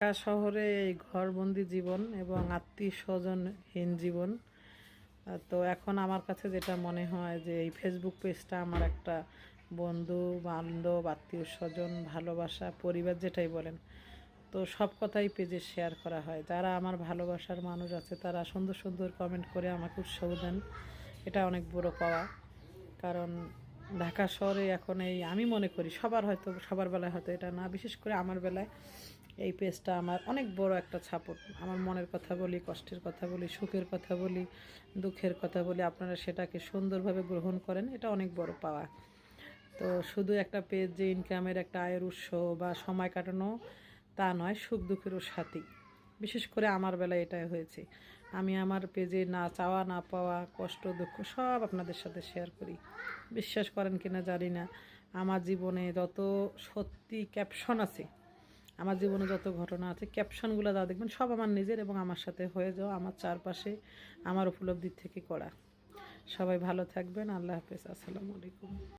ঢাকা শহরে এই ঘরবন্দি জীবন এবং আত্মীয়-স্বজনহীন জীবন। তো এখন আমার কাছে যেটা মনে হয় যে এই ফেসবুক পেজটা আমার একটা বন্ধু-বান্ধব, আত্মীয়-স্বজন, ভালোবাসা, পরিবার যেটাই বলেন। তো সব কথাই পেজে শেয়ার করা হয়। যারা আমার ভালোবাসার মানুষ আছে তারা সুন্দর, সুন্দর কমেন্ট করে আমাকে উৎসাহ দেন। এটা অনেক বড় পাওয়া। কারণ ঢাকা শহরে এখন আমি মনে করি সবার বেলায় হয়তো এটা না, বিশেষ করে আমার বেলায় এই পেজটা আমার অনেক বড় একটা সাপোর্ট। আমার মনের কথা বলি, কষ্টের কথা বলি, সুখের কথা বলি, দুঃখের কথা বলি, আপনারা সেটাকে সুন্দরভাবে গ্রহণ করেন, এটা অনেক বড় পাওয়া। তো শুধু একটা পেজ যে ইনকামের একটা আয়ের উৎস বা সময় কাটানো তা নয়, সুখ দুঃখেরও সাথী। বিশেষ করে আমার বেলায় এটাই হয়েছে। আমি আমার পেজে না চাওয়া না পাওয়া, কষ্ট দুঃখ সব আপনাদের সাথে শেয়ার করি। বিশ্বাস করেন কিনা জানি না, আমার জীবনে যত সত্যি ক্যাপশন আছে, আমার জীবনে যত ঘটনা আছে, ক্যাপশনগুলো যা দেখবেন সব আমার নিজের এবং আমার সাথে হয়ে যাওয়া, আমার চারপাশে আমার উপলব্ধির থেকে করা। সবাই ভালো থাকবেন। আল্লাহ হাফেজ। আসসালামু আলাইকুম।